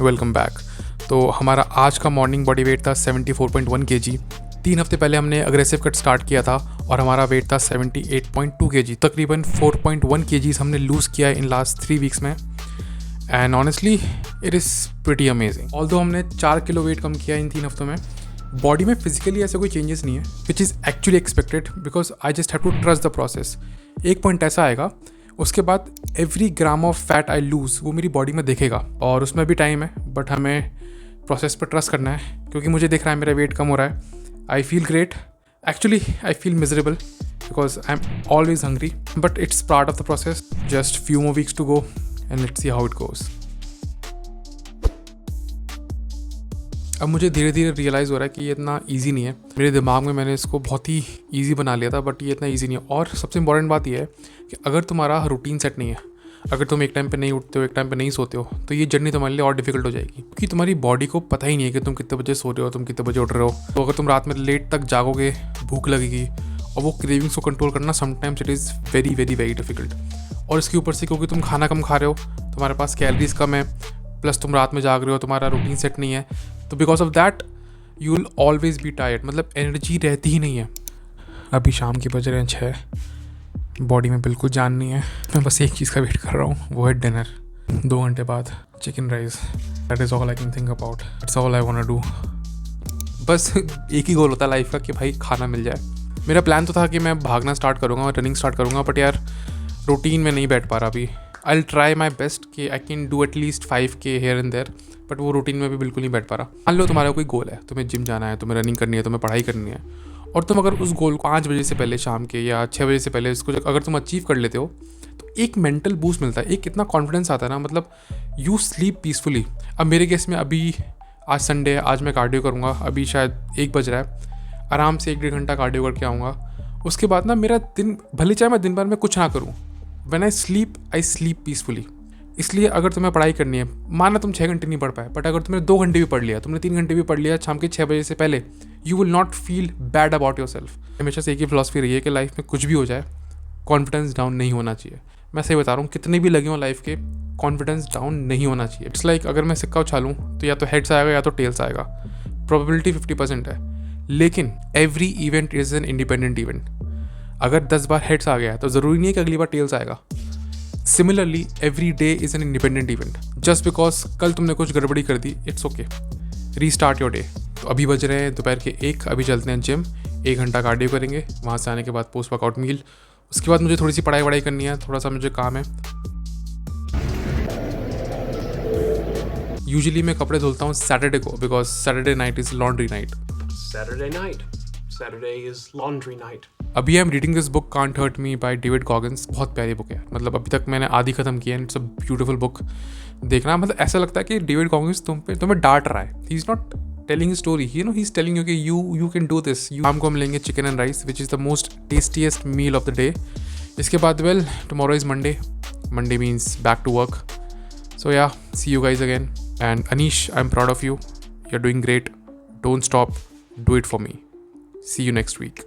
Welcome back. तो हमारा आज का मॉर्निंग बॉडी वेट था 74.1 kg। 3 हफ्ते पहले हमने अग्रेसिव कट स्टार्ट किया था और हमारा वेट था 78.2 kg। तकरीबन 4.1 kg हमने लूज़ किया है इन लास्ट 3 वीक्स में। And honestly it is pretty amazing. Although हमने 4 किलो वेट कम किया इन 3 हफ्तों में, बॉडी में फिजिकली ऐसा कोई चेंजेस नहीं है, which is actually expected because I just have to trust the process. एक पॉइंट ऐसा आएगा, उसके बाद every gram of fat I lose वो मेरी बॉडी में दिखेगा, और उसमें भी टाइम है, बट हमें प्रोसेस पर ट्रस्ट करना है क्योंकि मुझे दिख रहा है मेरा वेट कम हो रहा है। I feel great, actually I feel miserable because I am always hungry, but it's part of the process. Just few more weeks to go and let's see how it goes. अब मुझे धीरे धीरे realise हो रहा है कि ये इतना ईजी नहीं है। मेरे दिमाग में मैंने इसको बहुत ही ईजी बना लिया था, बट ये इतना ईजी नहीं है। और सबसे इंपॉर्टेंट बात ये है कि अगर तुम्हारा रूटीन सेट नहीं है, अगर तुम एक टाइम पे नहीं उठते हो, एक टाइम पे नहीं सोते हो, तो ये जर्नी तुम्हारे लिए और डिफिकल्ट हो जाएगी क्योंकि तुम्हारी बॉडी को पता ही नहीं है कि तुम कितने बजे सो रहे हो, तुम कितने बजे उठ रहे हो। तो अगर तुम रात में लेट तक जागोगे, भूख लगेगी, और वो क्रेविंग्स को कंट्रोल करना sometimes it is very very very difficult. और इसके ऊपर से क्योंकि तुम खाना कम खा रहे हो, तुम्हारे पास कैलोरीज कम है, प्लस तुम रात में जाग रहे हो, तुम्हारा रूटीन सेट नहीं है, तो because of that you will always be tired. मतलब एनर्जी रहती ही नहीं है। अभी शाम के बज रहे हैं 6, बॉडी में बिल्कुल जान नहीं है। मैं बस एक चीज़ का वेट कर रहा हूँ, वो है डिनर। 2 घंटे बाद chicken rice, that is all I can think about, it's all I want to do. बस एक ही गोल होता है लाइफ का कि भाई खाना मिल जाए। मेरा प्लान तो था कि मैं भागना स्टार्ट करूँगा, रनिंग स्टार्ट करूँगा, बट यार रूटीन में नहीं बैठ पा रहा अभी। I will try my best कि I can do at least 5K here and there, but वो रूटीन में भी बिल्कुल नहीं बैठ पा रहा। मान लो तुम्हारा कोई गोल है, तुम्हें जिम जाना है, तुम्हें रनिंग करनी है, तुम्हें पढ़ाई करनी है, और तुम अगर उस गोल को 5 बजे से पहले शाम के या 6 बजे से पहले इसको अगर तुम अचीव कर लेते हो, तो एक मेंटल बूस्ट मिलता है, एक इतना कॉन्फिडेंस आता है ना, मतलब यू स्लीप पीसफुली। अब मेरे केस में अभी आज संडे है, आज मैं कार्डियो करूँगा, अभी शायद 1 बज रहा है, आराम से 1-1.5 घंटा कार्डियो करके आऊँगा। उसके बाद ना मेरा दिन, भले चाहे मैं दिन भर में कुछ ना करूँ, व्हेन आई स्लीप पीसफुली। इसलिए अगर तुम्हें पढ़ाई करनी है, माना तुम 6 घंटे नहीं पढ़ पाए, बट अगर तुमने 2 घंटे भी पढ़ लिया, तुमने 3 घंटे भी पढ़ लिया शाम के 6 बजे से पहले, you will not feel bad about your self. हमेशा से एक ही फिलॉसफी रही है कि लाइफ में कुछ भी हो जाए, कॉन्फिडेंस डाउन नहीं होना चाहिए। मैं सही बता रहा हूँ, कितने भी लगे हो लाइफ के, कॉन्फिडेंस डाउन नहीं होना चाहिए। इट्स लाइक अगर मैं सिक्का उछालूँ तो या तो हेड्स आएगा या तो टेल्स आएगा, प्रोबेबिलिटी 50% है, लेकिन every event is an independent event. अगर 10 बार हेड्स आ गया है तो ज़रूरी नहीं है कि अगली बार टेल्स आएगा। Similarly every day is an independent event. Just because कल तुमने कुछ गड़बड़ी कर दी, it's okay, restart your day. तो अभी बज रहे हैं दोपहर के 1, अभी चलते हैं जिम, 1 घंटा कार्डियो करेंगे, वहाँ से आने के बाद पोस्ट वर्कआउट मील, उसके बाद मुझे थोड़ी सी पढ़ाई वढ़ाई करनी है, थोड़ा सा मुझे काम है। यूजुअली मैं कपड़े धुलता हूँ सैटरडे को, because Saturday night is laundry night. Saturday is laundry night. अभी I am reading this book can't hurt me by David Goggins. बहुत प्यारी बुक है, मतलब अभी तक मैंने आधी खत्म किया है, इट्स अ ब्यूटीफुल बुक। देखना, मतलब ऐसा लगता है कि डेविड गॉगिन्स तुम्हें डांट रहा है। He is not telling story, he is telling you कि यू कैन डू दिस। शाम को हम लेंगे chicken and rice, which is the most tastiest meal of the day. इसके बाद tomorrow is Monday means back to work. So yeah, see you guys again, and Anish, I am proud of you, you are doing great, don't stop, do it for me. See you next week.